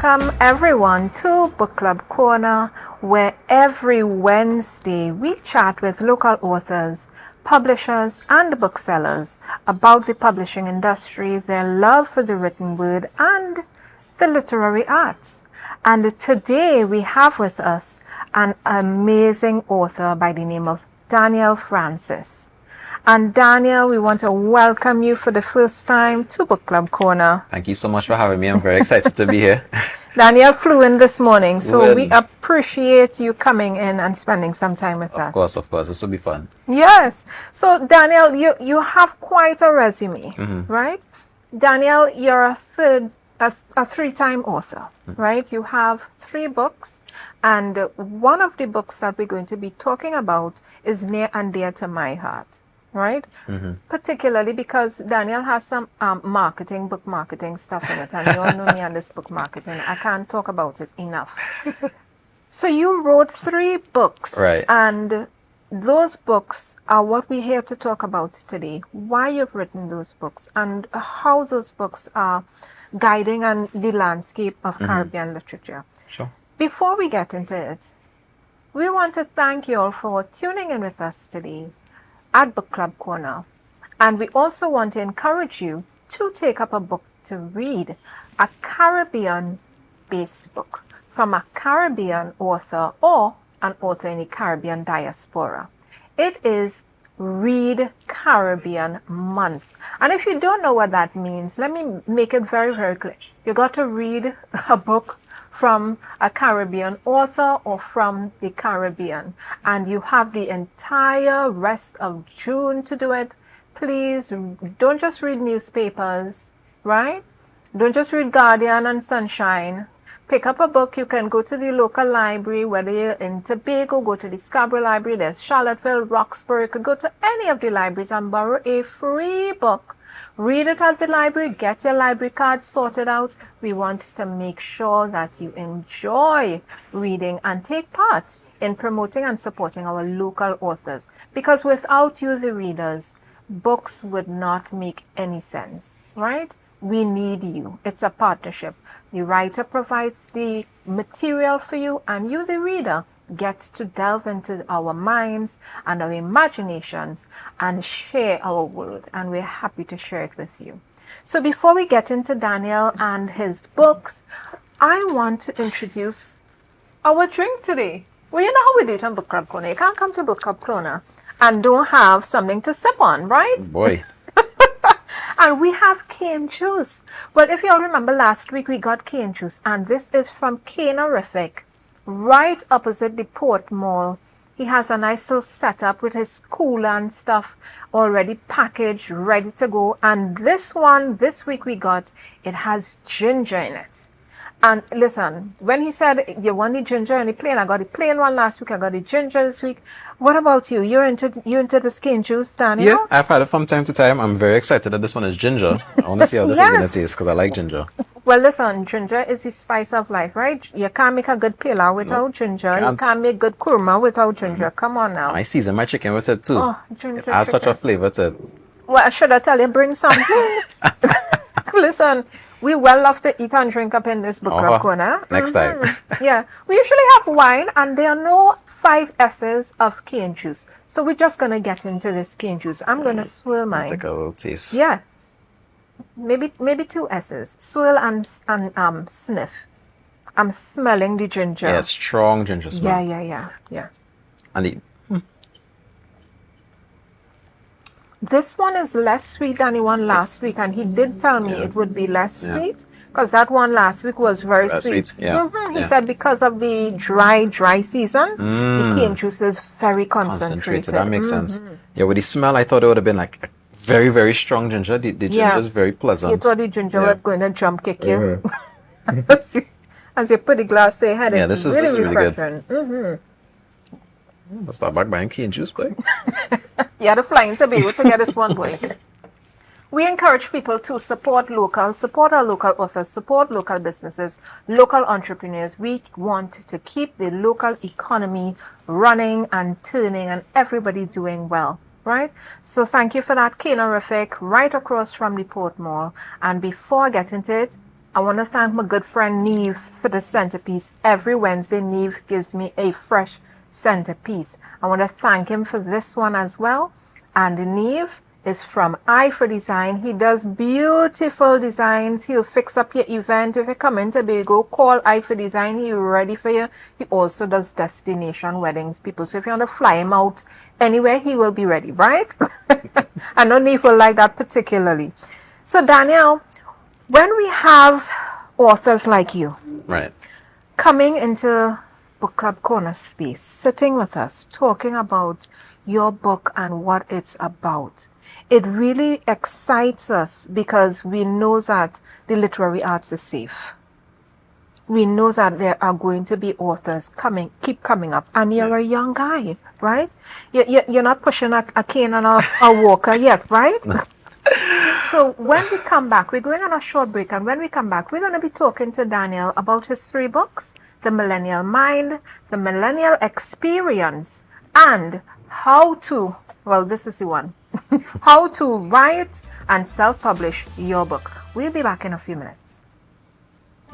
Welcome everyone to Book Club Corner, where every Wednesday we chat with local authors, publishers and booksellers about the publishing industry, their love for the written word and the literary arts. And today we have with us an amazing author by the name of Daniel Francis. And Daniel, we want to welcome you for the first time to Book Club Corner. Thank you so much for having me. I'm very excited to be here. Daniel flew in this morning, so we appreciate you coming in and spending some time with us. Of course. This will be fun. Yes. So, Daniel, you have quite a resume, right? Daniel, you're a three-time author, right? You have 3 books, and one of the books that we're going to be talking about is near and dear to my heart. Right? Particularly because Daniel has some book marketing stuff in it, and you all know me on this book marketing. I can't talk about it enough. So you wrote 3 books, right? And those books are what we're here to talk about today. Why you've written those books and how those books are guiding on the landscape of Caribbean literature. Sure. Before we get into it, we want to thank you all for tuning in with us today at Book Club Corner, and we also want to encourage you to take up a book to read, a Caribbean-based book from a Caribbean author or an author in the Caribbean diaspora. It is Read Caribbean Month, and if you don't know what that means, let me make it very, very clear. You got to read a book from a Caribbean author or from the Caribbean, and you have the entire rest of June to do it. Please don't just read newspapers, right? Don't just read Guardian and Sunshine. Pick up a book. You can go to the local library, whether you're in Tobago, go to the Scribbles Library, there's Charlottesville, Roxbury. You could go to any of the libraries and borrow a free book. Read it at the library, get your library card sorted out. We want to make sure that you enjoy reading and take part in promoting and supporting our local authors. Because without you, the readers, books would not make any sense, right? We need you. It's a partnership. The writer provides the material for you, and you, the reader, get to delve into our minds and our imaginations and share our world, and we're happy to share it with you. So before we get into Daniel and his books, I want to introduce our drink today. Well, you know how we do it on Book Club Corner. You can't come to Book Club Corner and don't have something to sip on, right? Boy. And we have cane juice. Well, if you all remember last week, we got cane juice, and this is from Canerific, right opposite the Port Mall. He has a nice little setup with his cooler and stuff already packaged, ready to go. And this one, this week we got, it has ginger in it. And listen, when he said you want the ginger and the plain, I got the plain one last week, I got the ginger this week. What about you? You're into the cane juice, Daniel? Yeah, I've had it from time to time. I'm very excited that this one is ginger. I want to see how this is going to taste because I like ginger. Well, listen, ginger is the spice of life, right? You can't make a good pilau without ginger. You can't make good kurma without ginger. Come on now. I season my chicken with it too. Oh, ginger it adds such a flavor to it. Well, should I tell you, bring something? Listen, we well love to eat and drink up in this Book Club Corner. Next time. Yeah. We usually have wine, and there are no 5 S's of cane juice. So we're just going to get into this cane juice. I'm going to swirl mine. Take a little taste. Yeah. Maybe 2 S's. Swirl and sniff. I'm smelling the ginger. Yeah, strong ginger smell. Yeah. And the This one is less sweet than the one last week, and he did tell me it would be less sweet, because that one last week was very sweet. Yeah. He said because of the dry season, the cane juice is very concentrated. That makes sense. Yeah, with the smell, I thought it would have been like a very, very strong ginger. The ginger is very pleasant. You thought the ginger was going to jump kick you. As you put the glass to your head, this is really refreshing. Good. Let's start back buying cane juice, boy. You had to fly into Tobago to get this one, boy. We encourage people to support our local authors, support local businesses, local entrepreneurs. We want to keep the local economy running and turning and everybody doing well, right? So thank you for that, Canerific, right across from the Port Mall. And before I get into it, I want to thank my good friend Neve for the centerpiece. Every Wednesday, Neve gives me a fresh centerpiece. I want to thank him for this one as well. And Neve is from I for Design. He does beautiful designs. He'll fix up your event. If you come in Tobago, call I for Design. He's ready for you. He also does destination weddings, people. So if you want to fly him out anywhere, he will be ready, right? I know Neve will like that particularly. So Danielle, when we have authors like you, right, coming into Book Club Corner space, sitting with us, talking about your book and what it's about, it really excites us because we know that the literary arts is safe. We know that there are going to be authors keep coming up, and you're a young guy, right? You're not pushing a cane and a walker yet, right? So when we come back, we're going on a short break, and when we come back, we're going to be talking to Daniel about his 3 books, The Millennial Mind, The Millennial Experience, and how to, well, this is the one, how to write and self-publish your book. We'll be back in a few minutes.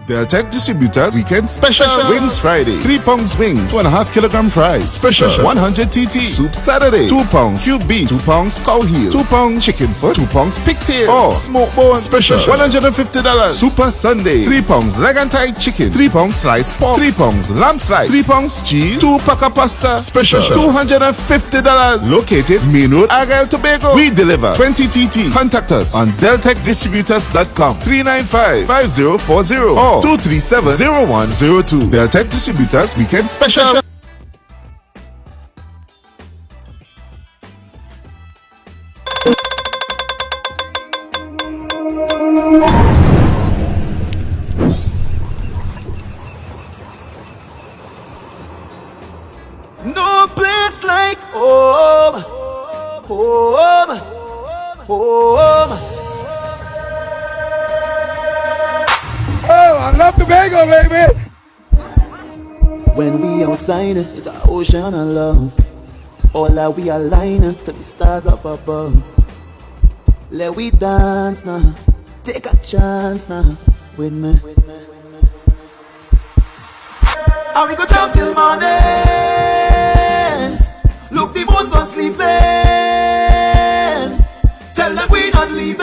Deltec Distributors Weekend Special Wings Friday, 3 pounds wings, 2.5 kilogram fries. Special 100 TT Soup Saturday, 2 pounds cube beef, 2 pounds cow heel, 2 pounds chicken foot, 2 pounds pigtail, or smoked bone. Special $150 Super Sunday, 3 pounds leg and thigh chicken, 3 pounds sliced pork, 3 pounds lamb slice, 3 pounds cheese, 2 pack of pasta. Special $250. Located Main Road, Argyle, Tobago. We deliver 20 TT. Contact us on deltecdistributors.com 395-5040 or 237-0102. Deltec Distributors Weekend Special. No place like home, home, home. Oh, I love Tobago, baby. When we outside, it's an ocean of love. All that we align to the stars up above. Let we dance now, take a chance now with me. And we go jump till morning. Look, the moon gone sleeping. Tell them we not leaving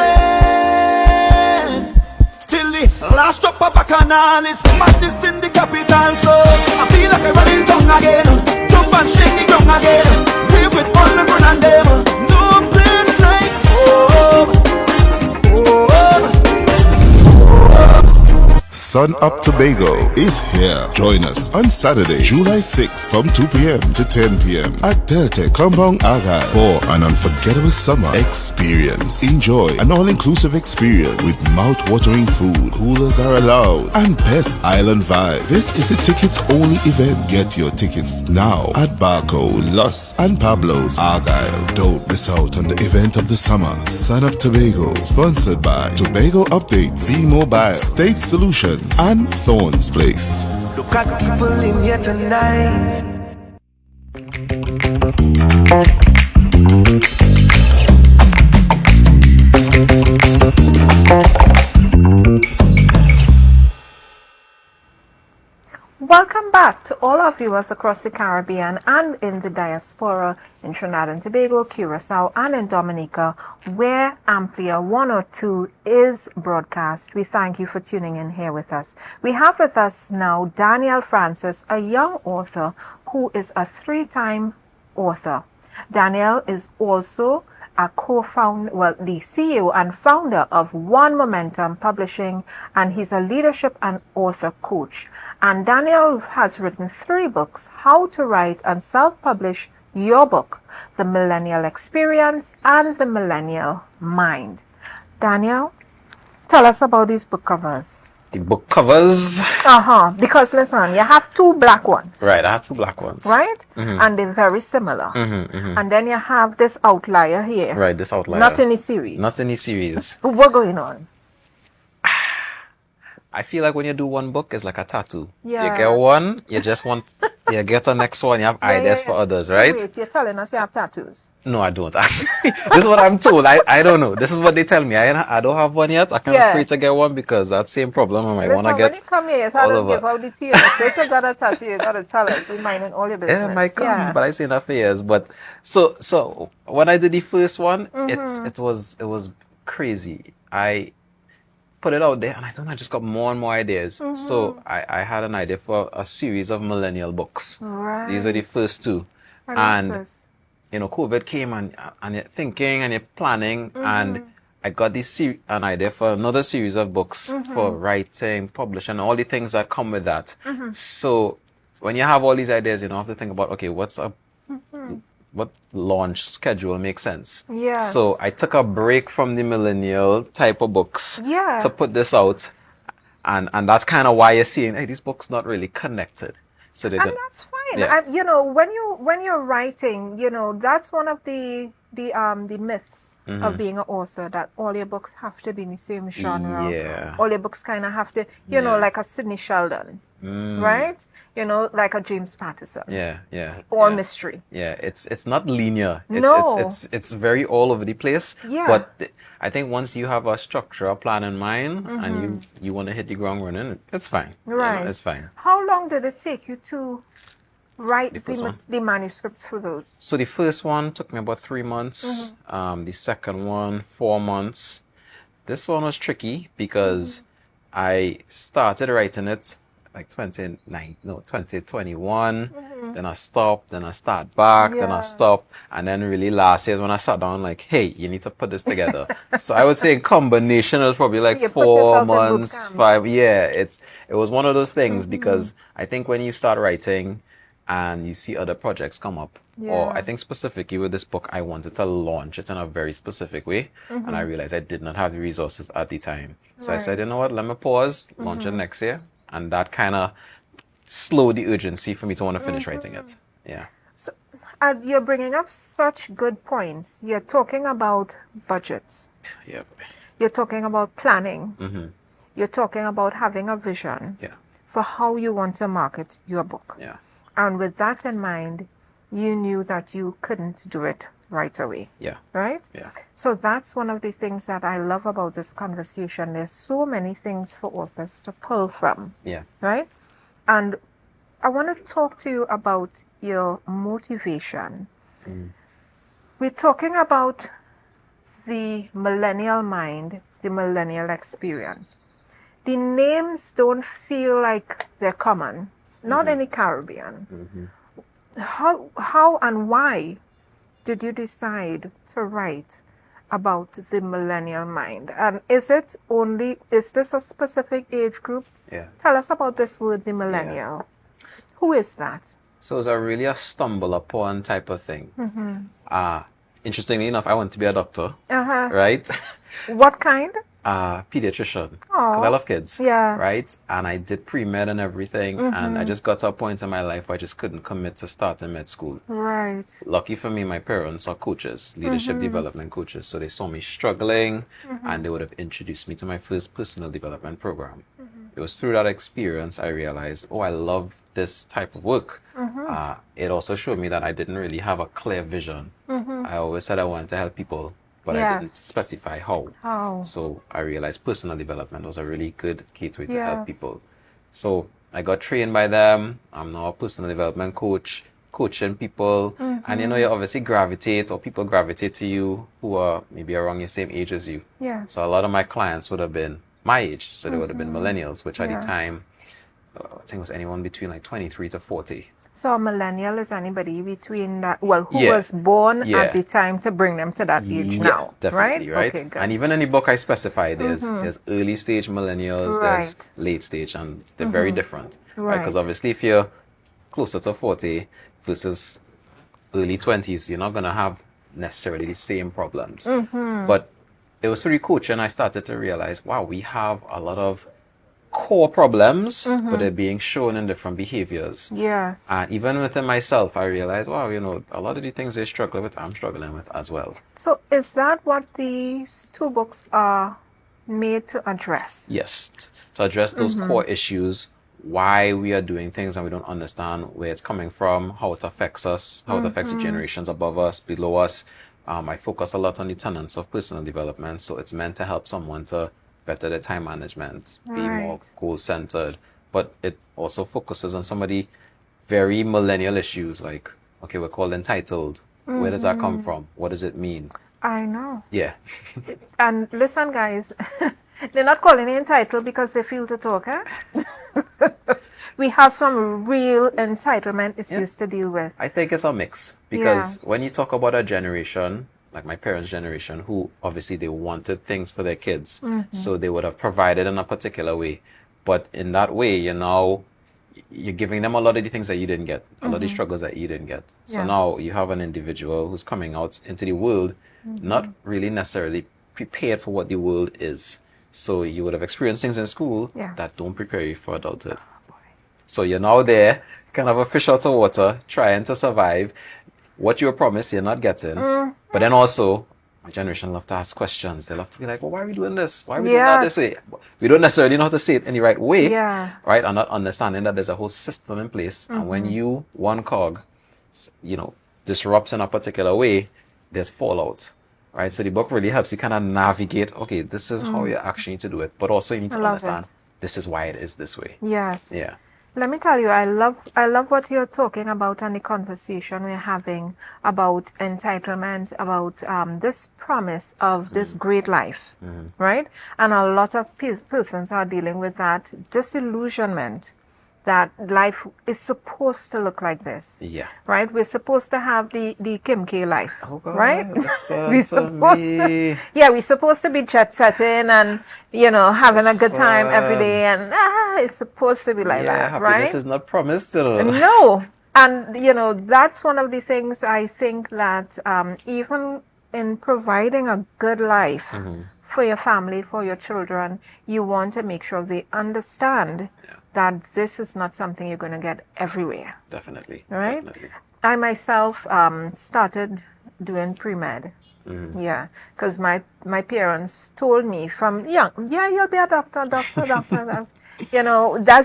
till the last drop of bacchanal. It's madness in the capital. So I feel like I'm running tongue again. Jump and shake the ground again. We with all the run and them. No place like home, home. Sun Up Tobago is here. Join us on Saturday, July 6th from 2 p.m. to 10 p.m. at Deltec Compound Argyle for an unforgettable summer experience. Enjoy an all-inclusive experience with mouth-watering food, coolers are allowed, and best island vibe. This is a tickets-only event. Get your tickets now at Barcode, Lus, and Pablo's Argyle. Don't miss out on the event of the summer. Sun Up Tobago, sponsored by Tobago Updates, B-Mobile, State Solutions, and Thorns Place. Look at people in here tonight. Welcome back to all our viewers across the Caribbean and in the diaspora in Trinidad and Tobago, Curacao, and in Dominica, where Amplia 102 is broadcast. We thank you for tuning in here with us. We have with us now Daniel Francis, a young author who is a 3-time author. Daniel is also a the CEO and founder of One Momentum Publishing, and he's a leadership and author coach. And Daniel has written 3 books: How to Write and Self-Publish Your Book, The Millennial Experience, and The Millennial Mind. Daniel, tell us about these book covers. The book covers. Because listen, you have 2 black ones. Right, I have 2 black ones. Right? And they're very similar. And then you have this outlier here. Right, this outlier. Not any series. Not any series. What's going on? I feel like when you do one book, it's like a tattoo. Yeah. You get one, you just want, you get the next one, you have ideas for others, right? Wait, you're telling us you have tattoos? No, I don't actually. This is what I'm told. I don't know. This is what they tell me. I don't have one yet. I can't free to get one because that same problem I might want to get. When you come here, it's hard to give out the tea. If you got a tattoo, you got to tell us. We mind in all your business. Yeah, it might come, but I say that for years. But so when I did the first one, it was crazy. I put it out there, and I don't know, I just got more and more ideas. So I had an idea for a series of millennial books. Right. These are the first 2. And you know, COVID came, and you're thinking and you're planning, and I got an idea for another series of books for writing, publishing, all the things that come with that. So when you have all these ideas, you know, have to think about, okay, what launch schedule makes sense. Yeah. So I took a break from the millennial type of books to put this out, and that's kind of why you're seeing, hey, these books not really connected. So that's fine. Yeah. You know, when you're writing, you know, that's one of the myths of being an author, that all your books have to be in the same genre. Yeah. All your books kind of have to, you know, like a Sidney Sheldon, right? You know, like a James Patterson. Yeah. All mystery. Yeah, it's not linear. No. It's very all over the place. Yeah. But I think once you have a structure, a plan in mind, and you want to hit the ground running, it's fine. Right. You know, it's fine. How long did it take you to write the manuscripts for those? So the first one took me about 3 months. The second one, 4 months. This one was tricky because I started writing it like 2021. Then I stopped, then I start back, then I stop. And then really last year is when I sat down like, hey, you need to put this together. So I would say in combination, it was probably like 4 months, 5. Yeah, it was one of those things because I think when you start writing and you see other projects come up, or I think specifically with this book, I wanted to launch it in a very specific way. And I realized I did not have the resources at the time. So I said, you know what, let me pause, launch it next year. And that kind of slowed the urgency for me to want to finish writing it. Yeah. So, you're bringing up such good points. You're talking about budgets. Yeah. You're talking about planning. You're talking about having a vision for how you want to market your book. Yeah. And with that in mind, you knew that you couldn't do it right away. Yeah. Right? Yeah. So that's one of the things that I love about this conversation. There's so many things for authors to pull from. Yeah. Right? And I want to talk to you about your motivation. We're talking about the Millennial Mind, the Millennial Experience. The names don't feel like they're common, not in the Caribbean. How and why did you decide to write about the Millennial Mind? And is this a specific age group? Yeah. Tell us about this word, the millennial. Yeah. Who is that? So it's really a stumble upon type of thing. Interestingly enough, I want to be a doctor, right? What kind? Pediatrician, because I love kids, yeah, right? And I did pre-med and everything, and I just got to a point in my life where I just couldn't commit to starting med school. Right. Lucky for me, my parents are coaches, leadership development coaches, so they saw me struggling, and they would have introduced me to my first personal development program. It was through that experience I realized, oh, I love this type of work. It also showed me that I didn't really have a clear vision. I always said I wanted to help people, but I didn't specify how. So I realized personal development was a really good gateway to help people. So I got trained by them. I'm now a personal development coach, coaching people. And you know, you obviously gravitate, or people gravitate to you who are maybe around your same age as you. Yes. So a lot of my clients would have been my age. So they would have been millennials, which at the time, I think it was anyone between like 23 to 40. So a millennial is anybody between that, well, who Yeah. was born Yeah. at the time to bring them to that age now, Definitely, right? Okay, good. And even in the book I specify there's early stage millennials, there's Right. late stage, and they're very different. Right? Because Right. obviously if you're closer to 40 versus early 20s, you're not going to have necessarily the same problems. But it was through coaching I started to realize, wow, we have a lot of core problems, but they're being shown in different behaviors. Yes. And even within myself, I realized, wow, you know, a lot of the things they struggle with, I'm struggling with as well. So is that what these two books are made to address? Yes, to address those core issues, why we are doing things and we don't understand where it's coming from, how it affects us, how it affects the generations above us, below us. I focus a lot on the tenets of personal development, so it's meant to help someone to better their time management, be more Right. goal-centered, but it also focuses on some of the very millennial issues, like, okay, we're called entitled. Where does that come from? What does it mean? I know. Yeah. And listen, guys, they're not calling it entitled because they feel to talk, eh? We have some real entitlement issues to deal with. I think it's a mix because when you talk about a generation, like my parents' generation, who obviously they wanted things for their kids, so they would have provided in a particular way. But in that way, you're giving them a lot of the things that you didn't get, a lot of the struggles that you didn't get. So now you have an individual who's coming out into the world, not really necessarily prepared for what the world is. So you would have experienced things in school that don't prepare you for adulthood. So you're now there, kind of a fish out of water, trying to survive. What you were promised, you're not getting. But then also, my generation love to ask questions. They love to be like, well, why are we doing this? Why are we doing that this way? We don't necessarily know how to say it in the right way. Yeah. Right? And not understanding that there's a whole system in place. And when you, one cog, disrupts in a particular way, there's fallout. Right? So the book really helps you kind of navigate, okay, this is how you actually need to do it. But also you need to understand this is why it is this way. Yes. Yeah. Let me tell you, I love what you're talking about and the conversation we're having about entitlement, about this promise of this great life, right? And a lot of persons are dealing with that disillusionment that life is supposed to look like this. Yeah. Right? We're supposed to have the Kim K life. Oh, God, right? we're supposed to be jet setting and having a good time every day, and it's supposed to be like that, right? Happiness is not promised still. No. And that's one of the things I think that even in providing a good life for your family, for your children, you want to make sure they understand that this is not something you're going to get everywhere. Definitely. Right? Definitely. I myself started doing pre-med. Yeah, because my parents told me from young, you'll be a doctor. That's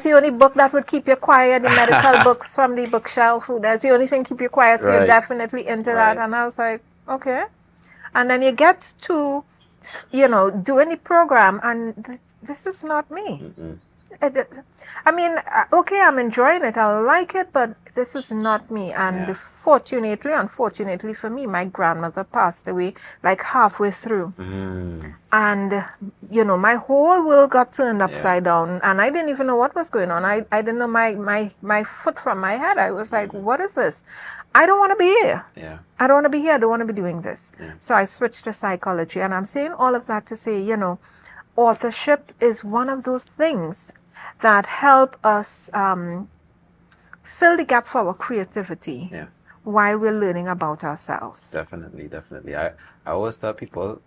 the only book that would keep you quiet, the medical books from the bookshelf. That's the only thing keep you quiet. So you're definitely into that. And I was like, okay. And then you get to, doing the program, and this is not me. I mean, okay, I'm enjoying it. I like it, but this is not me. And unfortunately for me, my grandmother passed away like halfway through. And, my whole world got turned upside down. And I didn't even know what was going on. I didn't know my foot from my head. I was like, what is this? I don't want to be here. Yeah. I don't want to be here. I don't want to be doing this. So I switched to psychology. And I'm saying all of that to say, authorship is one of those things that help us fill the gap for our creativity while we're learning about ourselves. Definitely. I always tell people,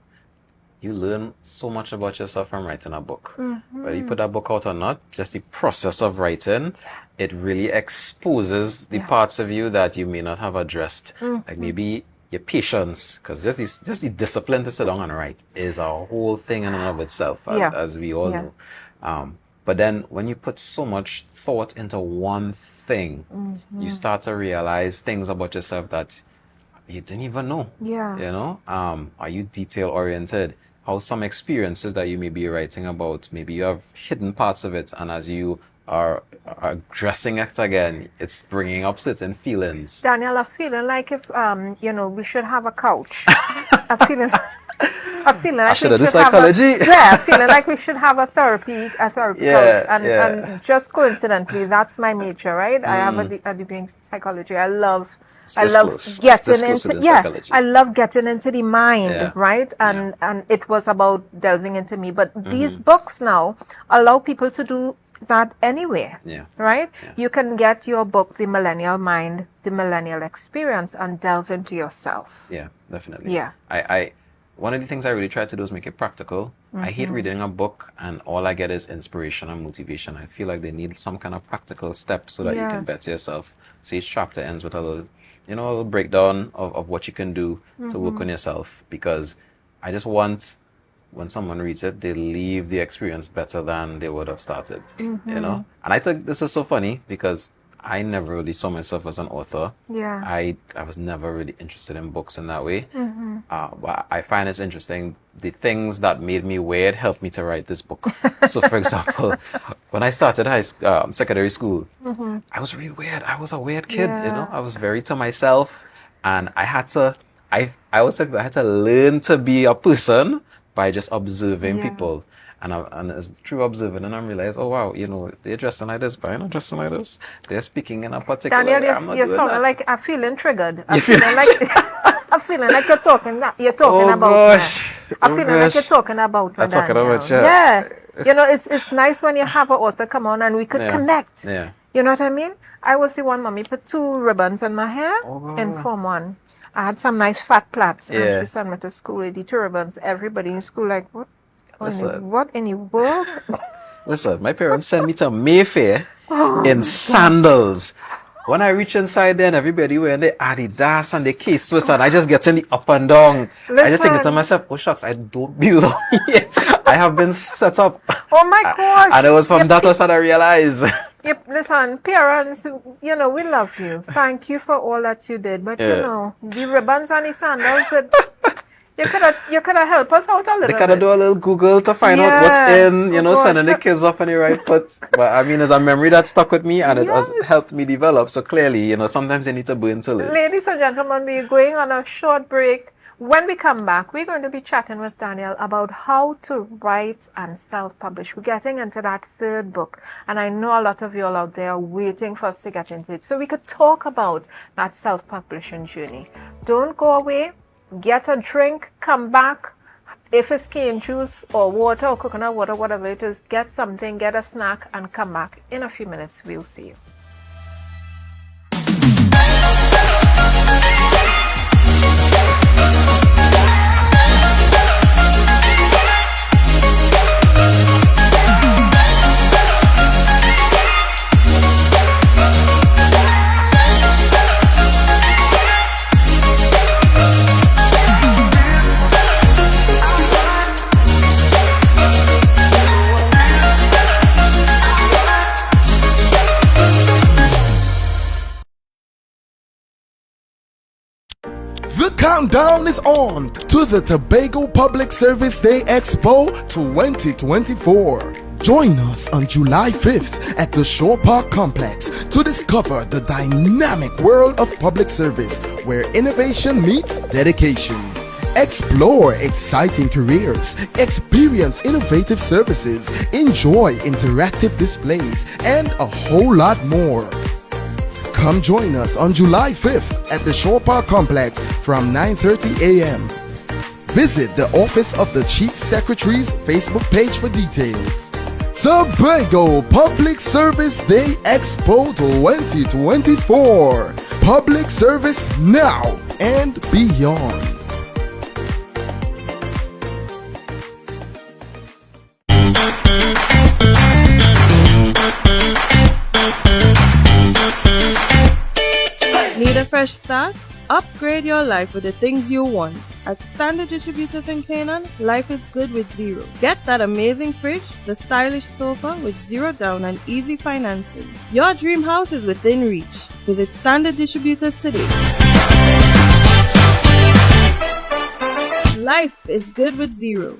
you learn so much about yourself from writing a book. Whether you put that book out or not, just the process of writing, it really exposes the parts of you that you may not have addressed. Like maybe your patience, because just the discipline to sit down and write is a whole thing in and of itself, as we all know. But then when you put so much thought into one thing, you start to realize things about yourself that you didn't even know. Are you detail oriented? How some experiences that you may be writing about, maybe you have hidden parts of it, and as you are addressing it again, it's bringing up certain feelings. Daniel, I'm feeling like if we should have a couch. I'm feeling like should have the psychology. Feeling like we should have a therapy couch. And just coincidentally, that's my nature, right? I have a degree in psychology. I love getting into the mind, right? And it was about delving into me. But these books now allow people to do that anyway, right? You can get your book, The Millennial Mind, The Millennial Experience, and delve into yourself. Yeah, definitely. Yeah. I one of the things I really try to do is make it practical. I hate reading a book and all I get is inspiration and motivation. I feel like they need some kind of practical steps so that you can better yourself. So each chapter ends with a little breakdown of what you can do to work on yourself, because I just want, when someone reads it, they leave the experience better than they would have started, And I think this is so funny because I never really saw myself as an author. Yeah. I was never really interested in books in that way. But I find it interesting. The things that made me weird helped me to write this book. So, for example, when I started secondary school, I was really weird. I was a weird kid, I was very to myself. And I had to learn to be a person by just observing people. And it's through observing, and I realized, oh wow, they're dressing like this, but I'm not dressing like this. They're speaking in a particular way. Daniel, you're sounding like I'm feeling triggered. I'm feeling like you're talking about me. I'm feeling like you're talking about me. I'm talking about you. Yeah. It's nice when you have an author come on and we could connect. Yeah. You know what I mean? I was the one mommy put 2 ribbons in my hair in Form 1. I had some nice fat plaits, and she sent me to school with the 2 ribbons. Everybody in school like, what? What in the world? Listen, my parents sent me to Mayfair in sandals. When I reach inside there and everybody wearing the Adidas and the K-Swiss, and I just get in the up and down. I just think to myself, oh shucks, I don't belong here. I have been set up. Oh my gosh. And it was from that that I realized. Yep, listen, parents, we love you. Thank you for all that you did. But the ribbons and the sandals, you could have helped us out a little bit. They could have do a little Google to find out what's in, sending the kids off on the right foot. But I mean, it's a memory that stuck with me and it has helped me develop. So clearly, sometimes you need to burn to live. Ladies and gentlemen, we're going on a short break. When we come back, we're going to be chatting with Daniel about how to write and self-publish. We're getting into that 3rd book. And I know a lot of you all out there are waiting for us to get into it. So we could talk about that self-publishing journey. Don't go away. Get a drink, come back. If it's cane juice or water or coconut water, whatever it is, get something, get a snack, and come back. In a few minutes, we'll see you. The countdown is on to the Tobago Public Service Day Expo 2024. Join us on July 5th at the Shore Park Complex to discover the dynamic world of public service where innovation meets dedication. Explore exciting careers, experience innovative services, enjoy interactive displays, and a whole lot more. Come join us on July 5th at the Shore Park Complex from 9:30 a.m. Visit the office of the Chief Secretary's Facebook page for details. Tobago Public Service Day Expo 2024. Public service now and beyond. Need a fresh start? Upgrade your life with the things you want. At Standard Distributors in Canaan, life is good with zero. Get that amazing fridge, the stylish sofa with zero down and easy financing. Your dream house is within reach. Visit Standard Distributors today. Life is good with zero.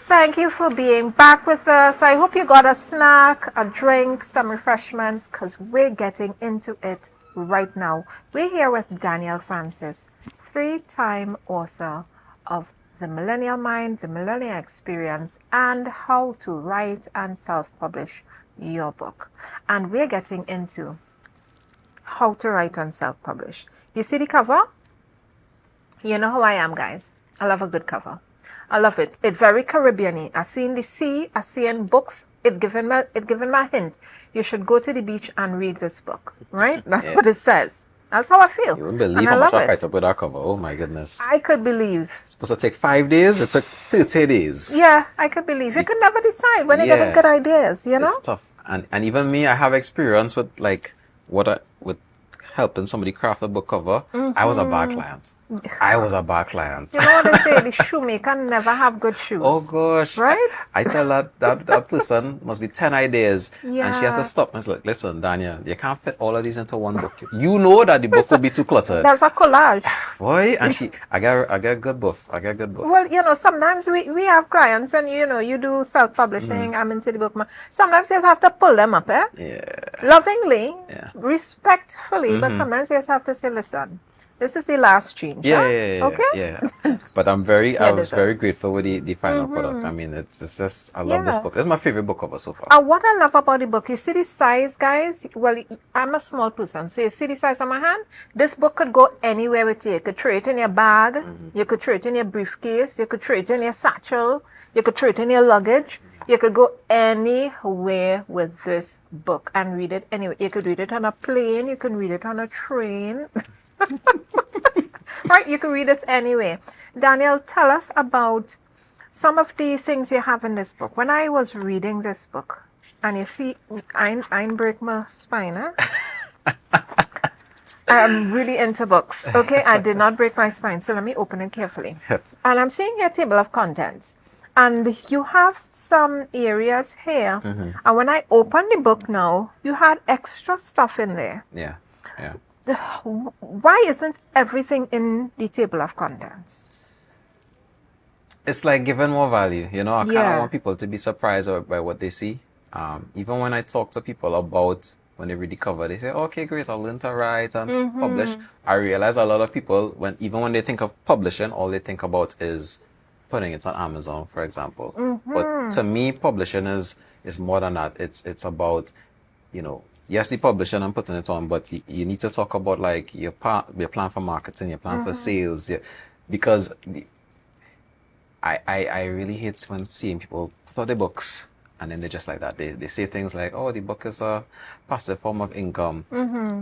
Thank you for being back with us. I hope you got a snack, a drink, some refreshments, because we're getting into it right now. We're here with Daniel Francis, 3-time author of The Millennial Mind, The Millennial Experience, and How to Write and Self-Publish Your Book. And we're getting into how to write and self-publish. You see the cover? You know how I am, guys. I love a good cover. I love it. It's very Caribbean-y. I see in the sea, I see in books. It given me a hint. You should go to the beach and read this book. Right? That's what it says. That's how I feel. You wouldn't believe how much I fight up with that cover. Oh my goodness. I could believe. It's supposed to take 5 days. It took 30 days. Yeah, I could believe. You could never decide when you're getting good ideas, you know? It's tough. And even me, I have experience with with helping somebody craft a book cover. I was a bad client. You know what they say? The shoemaker never have good shoes. Oh gosh. Right? I tell that person must be 10 ideas. Yeah. And she has to stop and it's like, listen, Daniel, you can't fit all of these into one book. You know that the book will be too cluttered. That's a collage. Boy, and I get good buff. Well, you know, sometimes we have clients and, you know, you do self-publishing, I'm into the book. So,'sometimes you just have to pull them up, Yeah. Lovingly, Yeah. respectfully, but sometimes you just have to say, listen, this is the last change. Yeah. Okay? Yeah. But I was very grateful with the final product. I mean, it's just, I love this book. It's my favorite book cover so far. And what I love about the book, you see the size, guys? Well, I'm a small person, so you see the size of my hand? This book could go anywhere with you. You could throw it in your bag, you could throw it in your briefcase, you could throw it in your satchel, you could throw it in your luggage. You could go anywhere with this book and read it anywhere. You could read it on a plane, you can read it on a train. Right, you can read this anyway. Daniel, tell us about some of the things you have in this book. When I was reading this book, and you see, I break my spine, I'm really into books, okay? I did not break my spine, so let me open it carefully. And I'm seeing your table of contents. And you have some areas here. And when I open the book now, you had extra stuff in there. Yeah. Why isn't everything in the table of contents? It's like giving more value. You know, I kind of want people to be surprised by what they see. Even when I talk to people about when they read the cover, they say, okay, great, I'll learn to write and publish. I realize a lot of people, even when they think of publishing, all they think about is putting it on Amazon, for example. But to me, publishing is more than that. It's about, you know, yes, the publishing and putting it on, but you need to talk about like your plan for marketing, your plan for sales, because I really hate when seeing people put out their books and then they're just like that. They say things like, oh, the book is a passive form of income.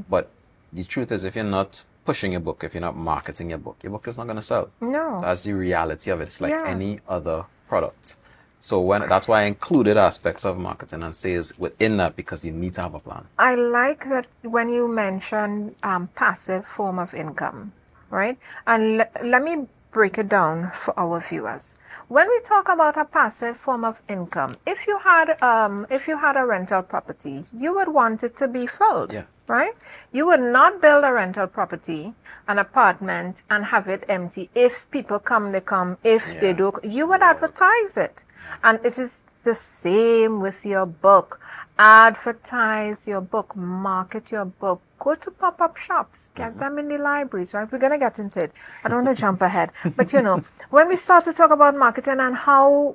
But the truth is, if you're not pushing your book, if you're not marketing your book is not going to sell. No. That's the reality of it. It's like any other product. So that's why I included aspects of marketing and sales within that, because you need to have a plan. I like that when you mention passive form of income, right? And let me break it down for our viewers. When we talk about a passive form of income, if you had a rental property, you would want it to be filled, right? You would not build a rental property, an apartment, and have it empty. If people come, they come. If they do, you would advertise it. And it is the same with your book. Advertise your book, market your book, go to pop-up shops, get them in the libraries, right? We're going to get into it. I don't want to jump ahead. But, you know, when we start to talk about marketing and how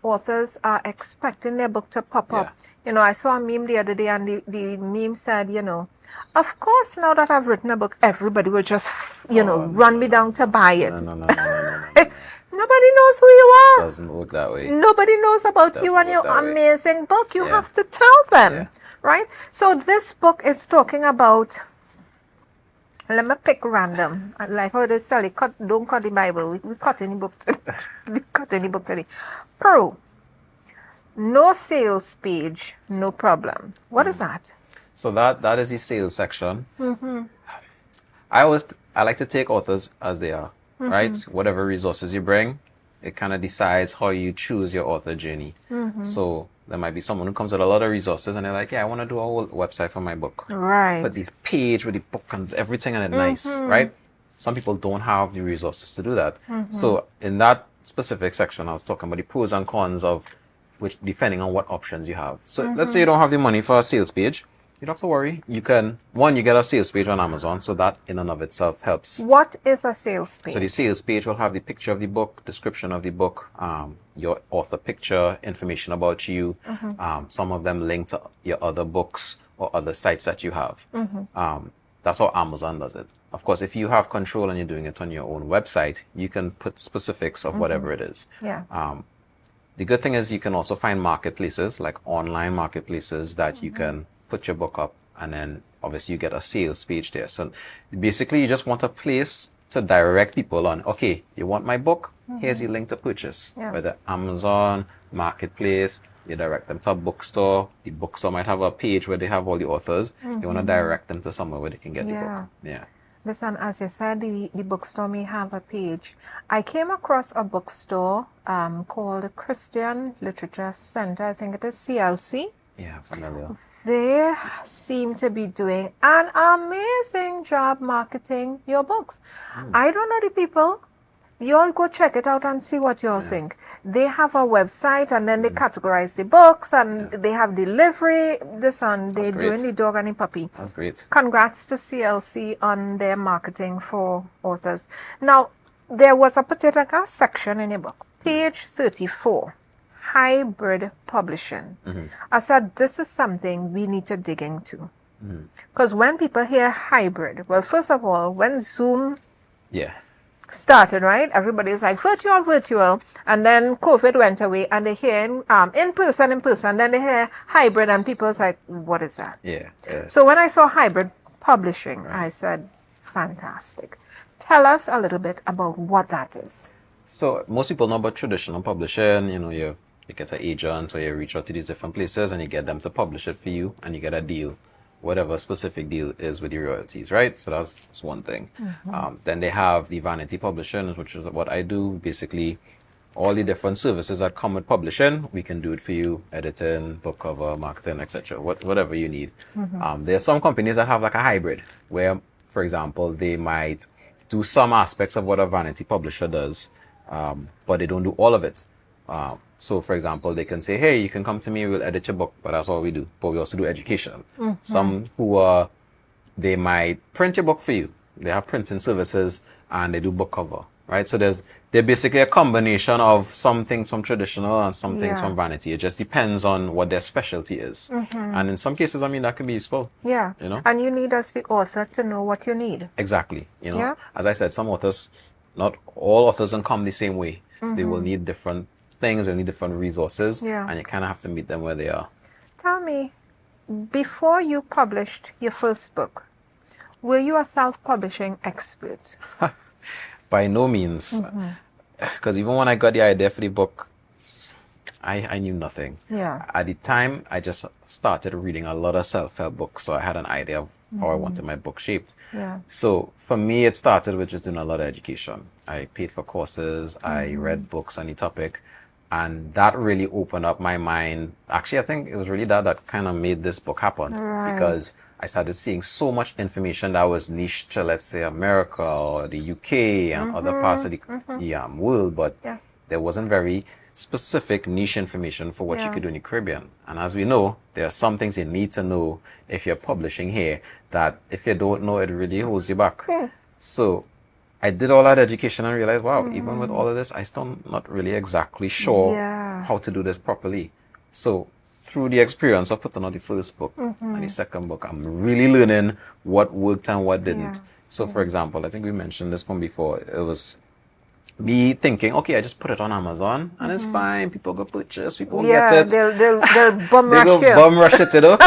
authors are expecting their book to pop up, you know, I saw a meme the other day and the meme said, you know, of course, now that I've written a book, everybody will just, run me down to buy it. No. Nobody knows who you are. It doesn't work that way. Nobody knows about you and your amazing book. You have to tell them, right? So this book is talking about Let me pick random. Like how they sell it, don't cut the Bible. We cut any book today. We cut any book today. Pro. No sales page, no problem. What is that? So that is the sales section. I like to take authors as they are, right? Whatever resources you bring, it kind of decides how you choose your author journey. So there might be someone who comes with a lot of resources and they're like, yeah, I want to do a whole website for my book. Right. Put this page with the book and everything in it nice, right? Some people don't have the resources to do that. So in that specific section, I was talking about the pros and cons of which, depending on what options you have. So let's say you don't have the money for a sales page. You don't have to worry. You can, you get a sales page on Amazon. So that in and of itself helps. What is a sales page? So the sales page will have the picture of the book, description of the book, your author picture, information about you. Some of them link to your other books or other sites that you have. That's how Amazon does it. Of course, if you have control and you're doing it on your own website, you can put specifics of whatever it is. Yeah. The good thing is you can also find marketplaces, like online marketplaces that you can put your book up, and then obviously you get a sales page there. So basically you just want a place to direct people on, okay, you want my book? Here's the link to purchase. Whether Amazon, Marketplace, you direct them to a bookstore. The bookstore might have a page where they have all the authors. You want to direct them to somewhere where they can get the book. Yeah. Listen, as you said, the bookstore may have a page. I came across a bookstore called the Christian Literature Center. I think it is CLC. Yeah, familiar. They seem to be doing an amazing job marketing your books. I don't know the people. You all go check it out and see what you all think. They have a website and then they categorize the books and they have delivery, this and they're doing the dog and the puppy. That's great. Congrats to CLC on their marketing for authors. Now, there was a particular section in your book, page 34, hybrid publishing. I said, this is something we need to dig into. Because when people hear hybrid, well, first of all, when Zoom started, right? Everybody's like virtual, and then COVID went away, and they hear in person, then they hear hybrid, and people's like, what is that? So when I saw hybrid publishing, I said, fantastic. Tell us a little bit about what that is. So most people know about traditional publishing. You know, you get an agent or you reach out to these different places and you get them to publish it for you, and you get a deal, whatever specific deal is with the royalties, right? So that's one thing. Then they have the vanity publishing, which is what I do. Basically, all the different services that come with publishing, we can do it for you: editing, book cover, marketing, etc. Whatever you need. There are some companies that have like a hybrid, where, for example, they might do some aspects of what a vanity publisher does, but they don't do all of it. So, for example, they can say, hey, you can come to me, we'll edit your book, but that's all we do. But we also do education. Some who they might print your book for you. They have printing services and they do book cover, right? So they're basically a combination of some things from traditional and some things from vanity. It just depends on what their specialty is. And in some cases, I mean, that can be useful. Yeah. You know? And you need, as the author, to know what you need. Exactly. You know, as I said, some authors, not all authors don't come the same way. They will need different things, they need different resources, and you kind of have to meet them where they are. Tell me, before you published your first book, were you a self-publishing expert? By no means. Because even when I got the idea for the book, I knew nothing. At the time, I just started reading a lot of self-help books, so I had an idea of how I wanted my book shaped. So for me, it started with just doing a lot of education. I paid for courses, I read books on the topic, and that really opened up my mind. Actually, I think it was really that kind of made this book happen, because I started seeing so much information that was niche to, let's say, America or the UK and other parts of the world, but there wasn't very specific niche information for what you could do in the Caribbean. And as we know, there are some things you need to know if you're publishing here that if you don't know, it really holds you back. So I did all that education and realized, wow, even with all of this, I still not really exactly sure how to do this properly. So through the experience of putting out the first book and the second book, I'm really learning what worked and what didn't. So for example, I think we mentioned this one before. It was me thinking, okay, I just put it on Amazon and it's fine. People go purchase, people will get it. They'll bum rush They go bum rush it, you know.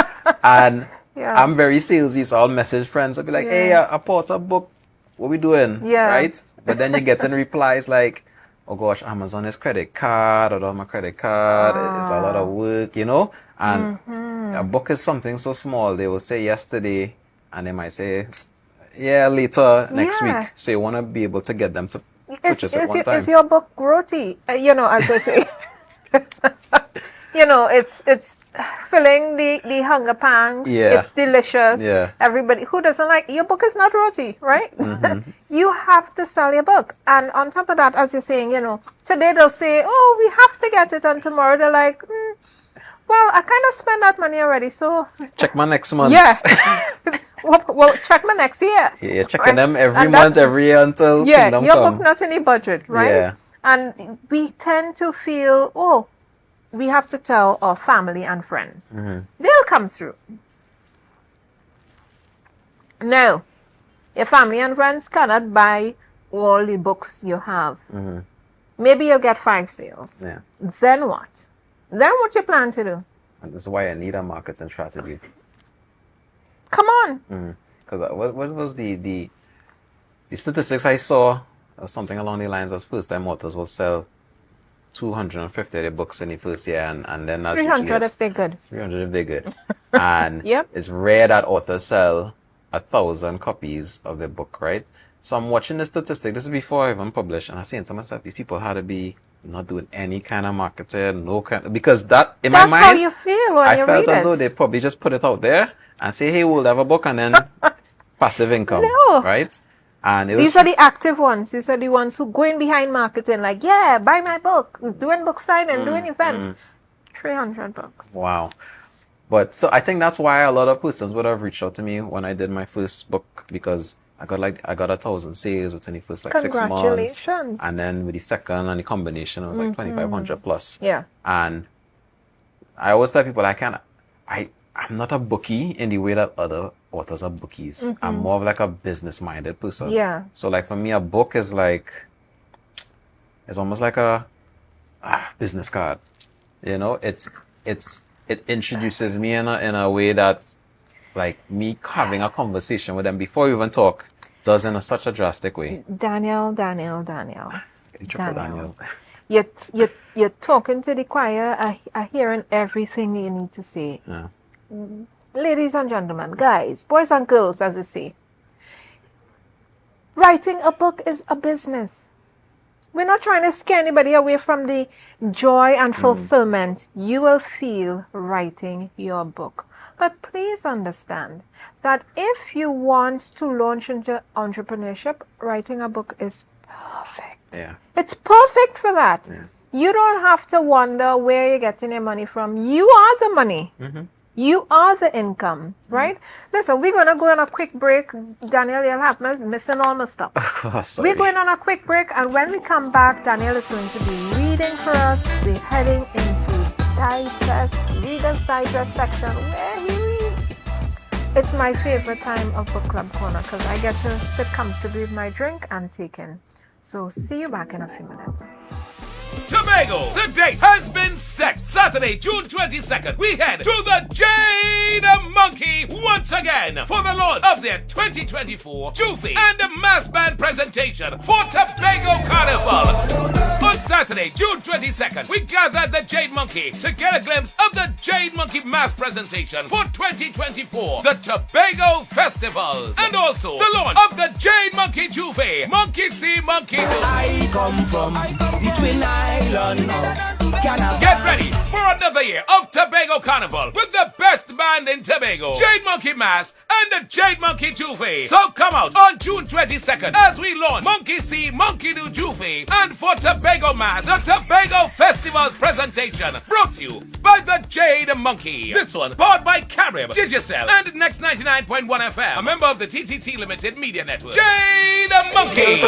And Yeah. I'm very salesy, so I'll message friends. I'll be like, hey, I bought a book. What we doing? Yeah. Right? But then you get in replies like, oh gosh, Amazon is credit card. I don't have my credit card. It's a lot of work, you know? And a book is something so small. They will say yes today, and they might say, yeah, later next week. So you want to be able to get them to purchase it one time. Is your book growthy? You know, as I say. You know, it's filling the hunger pangs. Yeah. It's delicious. Yeah. Everybody who doesn't like your book is not roti, right? You have to sell your book. And on top of that, as you're saying, you know, today they'll say, oh, we have to get it, and tomorrow they're like, well, I kind of spent that money already, so check my next month. Yeah. well, check my next year. Yeah, checking them every month, every year until Kingdom your come. book not in the budget, right? Yeah. And we tend to feel, oh, we have to tell our family and friends. They'll come through. No, your family and friends cannot buy all the books you have. Maybe you'll get 5 sales. Yeah. Then what? Then what you plan to do? And that's why I need a marketing strategy. Come on. Because what was the statistics I saw? Or something along the lines of first-time authors will sell 250 of the books in the first year, and then that's 300 if they're good. 300 if they're good. And Yep. it's rare that authors sell 1,000 copies of their book, right? So I'm watching the statistic. This is before I even published, and I'm saying to myself, these people had to be not doing any kind of marketing, because that in That's my how mind, you feel when I you felt read as though it. they probably just put it out there and say, hey, we'll have a book, and then passive income, No. right? And it was These are the active ones. These are the ones who go in behind marketing, like, yeah, buy my book, doing book signing, doing events. 300 bucks. wow. But so I think that's why a lot of persons would have reached out to me when I did my first book, because I got 1,000 sales within the first 6 months. Congratulations. And then with the second and the combination, it was like 2,500 plus. Yeah. And I always tell people I'm not a bookie in the way that other authors are bookies. I'm more of like a business-minded person. Yeah. So like for me, a book is like, it's almost like a business card. You know, it introduces me in a way that, like, me having a conversation with them before we even talk does in such a drastic way. Daniel. Daniel. You're talking to the choir, are hearing everything you need to say. Yeah. Ladies and gentlemen, guys, boys and girls, as they say, writing a book is a business. We're not trying to scare anybody away from the joy and fulfillment you will feel writing your book. But please understand that if you want to launch into entrepreneurship, writing a book is perfect. Yeah. It's perfect for that. Yeah. You don't have to wonder where you're getting your money from. You are the money. You are the income, right? Listen, we're going to go on a quick break. Daniel, you'll have me missing all my stuff. Sorry. We're going on a quick break, and when we come back, Daniel is going to be reading for us. We're heading into Reader's Digest section where he reads. It's my favorite time of Book Club Corner because I get to sit comfortably with my drink and take in. So see you back in a few minutes. Tobago, the date has been set. Saturday, June 22nd, we head to the Jade Monkey once again for the launch of their 2024 Jufi and Mass Band presentation for Tobago Carnival. On Saturday, June 22nd, we gather at the Jade Monkey to get a glimpse of the Jade Monkey Mass presentation for 2024, the Tobago Festival, and also the launch of the Jade Monkey Jufi, Monkey See, Monkey Do. I come from the Twin Island of Canada. Get ready for another year of Tobago Carnival with the best band in Tobago, Jade Monkey Mass and the Jade Monkey Jufi. So come out on June 22nd as we launch Monkey See, Monkey Do Jufi, and for Tobago Mass, the Tobago Festival's presentation, brought to you by the Jade Monkey. This one powered by Carib, Digicel, and Next 99.1 FM, a member of the TTT Limited Media Network. Jade Monkey.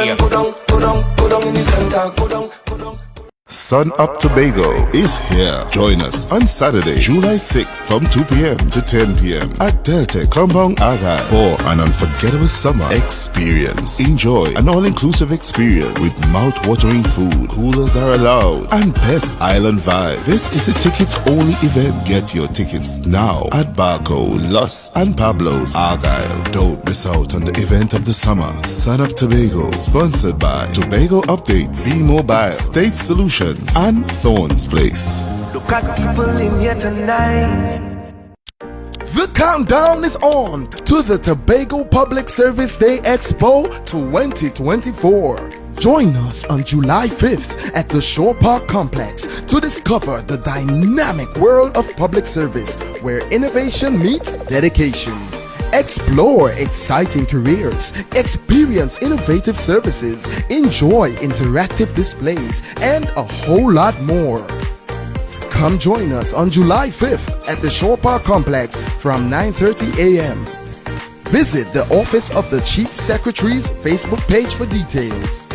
Sun Up Tobago is here. Join us on Saturday, July 6th from 2 p.m. to 10 p.m. at Delta Compound Argyle for an unforgettable summer experience. Enjoy an all-inclusive experience with mouth-watering food, coolers are allowed, and best island vibe. This is a tickets-only event. Get your tickets now at Barco, Lust, and Pablo's Argyle. Don't miss out on the event of the summer. Sun Up Tobago, sponsored by Tobago Updates, B-Mobile, State Solutions, and Thorns Place. Look at people in here tonight. The countdown is on to the Tobago Public Service Day Expo 2024. Join us on July 5th at the Shore Park Complex to discover the dynamic world of public service where innovation meets dedication. Explore exciting careers, experience innovative services, enjoy interactive displays, and a whole lot more. Come join us on July 5th at the Shore Park Complex from 9:30 a.m. Visit the Office of the Chief Secretary's Facebook page for details.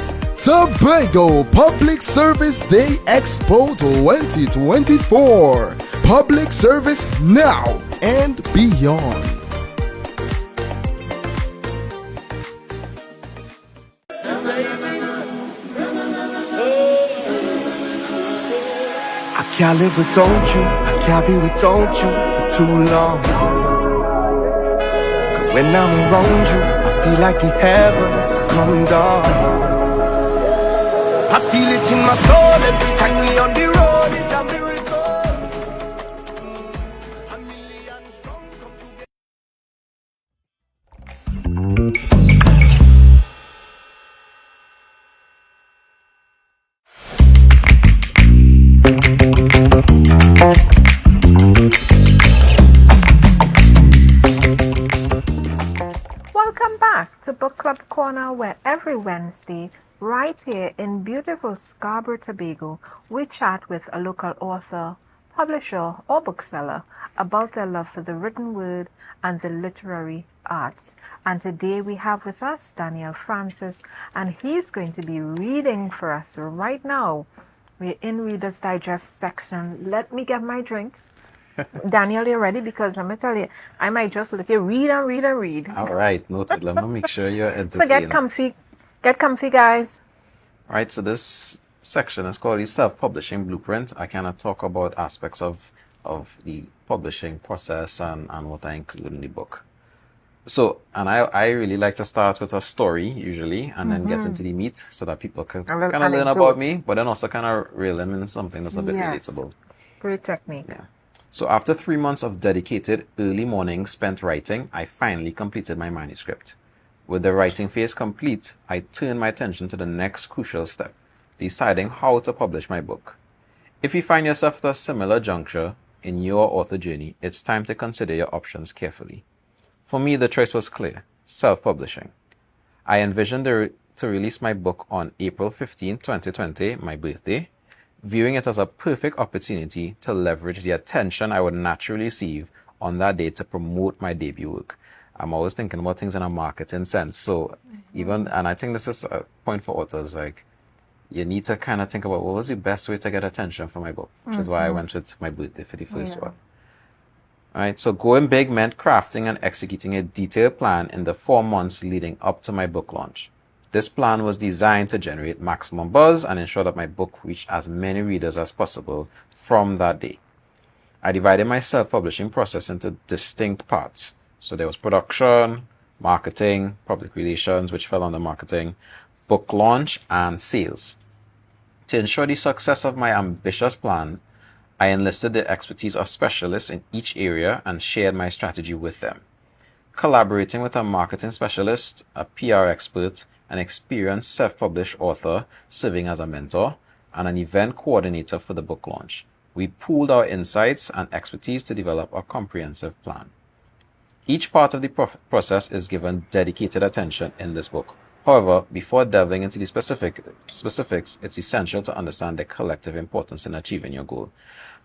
Tobago Public Service Day Expo 2024. Public service now and beyond. I can't live without you, I can't be without you for too long. Cause when I'm around you, I feel like the heavens has come down. I feel it in my soul every time we on the road, it's a miracle. A million strong come together. Welcome back to Book Club Corner, where every Wednesday, right here in beautiful Scarborough, Tobago, we chat with a local author, publisher, or bookseller about their love for the written word and the literary arts. And today we have with us Daniel Francis, and he's going to be reading for us right now. We're in Reader's Digest section. Let me get my drink. Daniel, you ready? Because let me tell you, I might just let you read and read and read. All right, noted. Let me make sure you're entertained. So get comfy. Get comfy, guys. All right, so this section is called the Self-Publishing Blueprint. I kind of talk about aspects of the publishing process and what I include in the book. So, and I really like to start with a story, usually, and then get into the meat so that people can kind of learn about me, but then also kind of reel them in something that's a bit relatable. Great technique. Yeah. So after 3 months of dedicated early mornings spent writing, I finally completed my manuscript. With the writing phase complete, I turned my attention to the next crucial step, deciding how to publish my book. If you find yourself at a similar juncture in your author journey, it's time to consider your options carefully. For me, the choice was clear: self-publishing. I envisioned to release my book on April 15, 2020, my birthday, viewing it as a perfect opportunity to leverage the attention I would naturally receive on that day to promote my debut work. I'm always thinking about things in a marketing sense. So and I think this is a point for authors, like, you need to kind of think about what was the best way to get attention for my book, which is why I went with my birthday for the first one. All right, so going big meant crafting and executing a detailed plan in the 4 months leading up to my book launch. This plan was designed to generate maximum buzz and ensure that my book reached as many readers as possible from that day. I divided my self-publishing process into distinct parts. So there was production, marketing, public relations, which fell under marketing, book launch, and sales. To ensure the success of my ambitious plan, I enlisted the expertise of specialists in each area and shared my strategy with them. Collaborating with a marketing specialist, a PR expert, an experienced self-published author serving as a mentor, and an event coordinator for the book launch, we pooled our insights and expertise to develop a comprehensive plan. Each part of the process is given dedicated attention in this book. However, before delving into the specifics, it's essential to understand the collective importance in achieving your goal.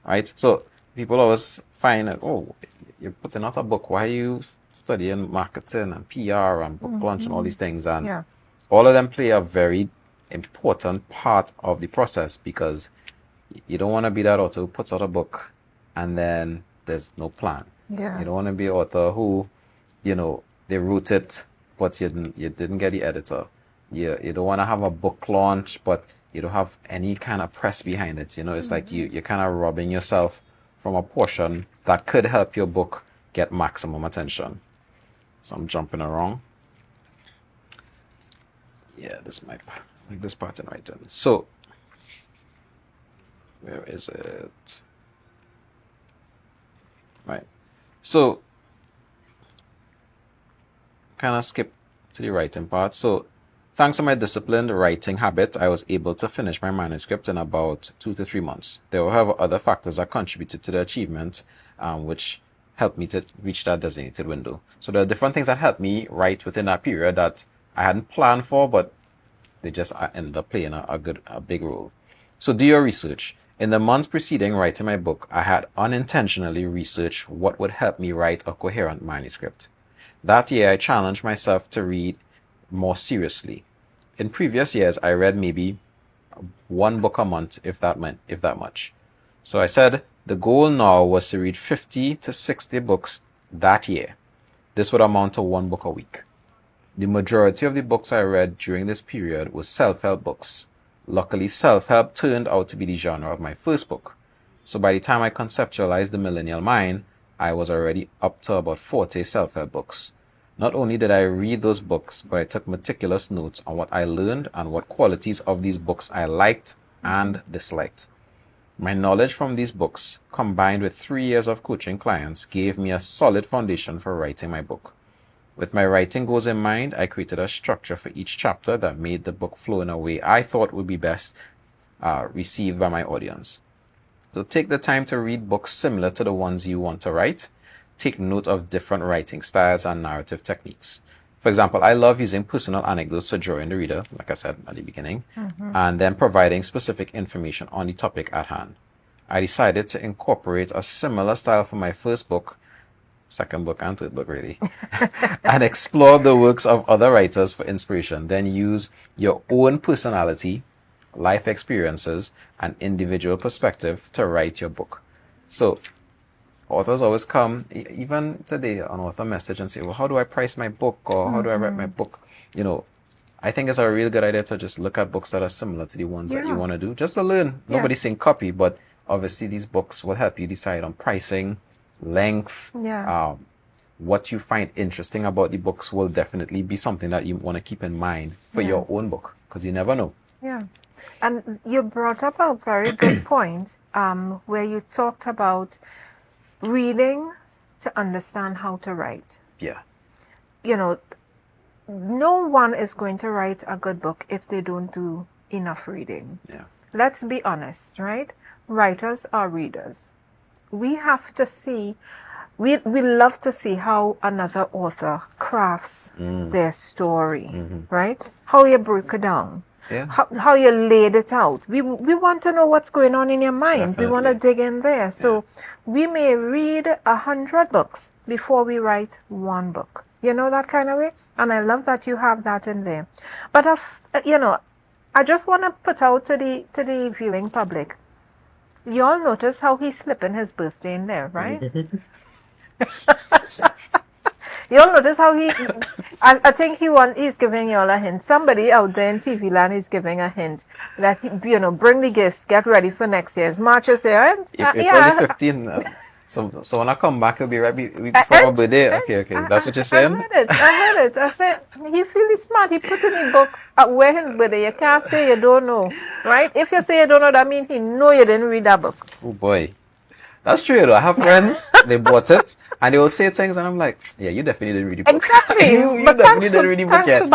Right? So people always find that, oh, you're putting out a book. Why are you studying marketing and PR and book launch and all these things? And all of them play a very important part of the process, because You don't want to be that author who puts out a book and then there's no plan. Yeah. You don't want to be an author who, they wrote it, but you didn't get the editor. You don't want to have a book launch, but you don't have any kind of press behind it. It's like you're kind of robbing yourself from a portion that could help your book get maximum attention. So I'm jumping around. Yeah, this might like this part in writing. So where is it? Right. So kind of skip to the writing part. So thanks to my disciplined writing habit, I was able to finish my manuscript in about 2 to 3 months. There were, however, other factors that contributed to the achievement, which helped me to reach that designated window. So there are different things that helped me write within that period that I hadn't planned for, but they just ended up playing a big role. So do your research. In the months preceding writing my book, I had unintentionally researched what would help me write a coherent manuscript. That year, I challenged myself to read more seriously. In previous years, I read maybe 1 book a month, if that much. So I said the goal now was to read 50 to 60 books that year. This would amount to 1 book a week. The majority of the books I read during this period was self-help books. Luckily, self-help turned out to be the genre of my first book. So by the time I conceptualized the Millennial Mind, I was already up to about 40 self-help books. Not only did I read those books, but I took meticulous notes on what I learned and what qualities of these books I liked and disliked. My knowledge from these books, combined with 3 years of coaching clients, gave me a solid foundation for writing my book. With my writing goals in mind, I created a structure for each chapter that made the book flow in a way I thought would be best received by my audience. So take the time to read books similar to the ones you want to write. Take note of different writing styles and narrative techniques. For example, I love using personal anecdotes to draw in the reader, like I said at the beginning, and then providing specific information on the topic at hand. I decided to incorporate a similar style for my first book, second book and third book really, and explore the works of other writers for inspiration. Then use your own personality, life experiences, and individual perspective to write your book. So authors always come, even today, an author message and say, well, how do I price my book? Or how do I write my book? I think it's a real good idea to just look at books that are similar to the ones that you want to do, just to learn. Nobody's saying copy, but obviously these books will help you decide on pricing, length, what you find interesting about the books will definitely be something that you want to keep in mind for your own book, because you never know. Yeah. And you brought up a very good point where you talked about reading to understand how to write. Yeah. No one is going to write a good book if they don't do enough reading. Yeah. Let's be honest, right? Writers are readers. We have to see, we love to see how another author crafts their story, right? How you break it down. Yeah. How you laid it out. We want to know what's going on in your mind. Definitely. We want to dig in there. So we may read 100 books before we write 1 book. That kind of way. And I love that you have that in there. But I just want to put out to the viewing public. You all notice how he's slipping his birthday in there, right? You all notice how I think he's giving you all a hint. Somebody out there in TV land is giving a hint that, bring the gifts, get ready for next year's March is here. April 15. So when I come back, it'll be right before my birthday. Okay. That's what you're saying? I heard it. I said, he really smart. He put in the book where his birthday. You can't say you don't know, right? If you say you don't know, that means he know you didn't read that book. Oh boy. That's true though. I have friends, they bought it, and they will say things, and I'm like, yeah, you definitely didn't read the book. Exactly. you definitely didn't read the book yet.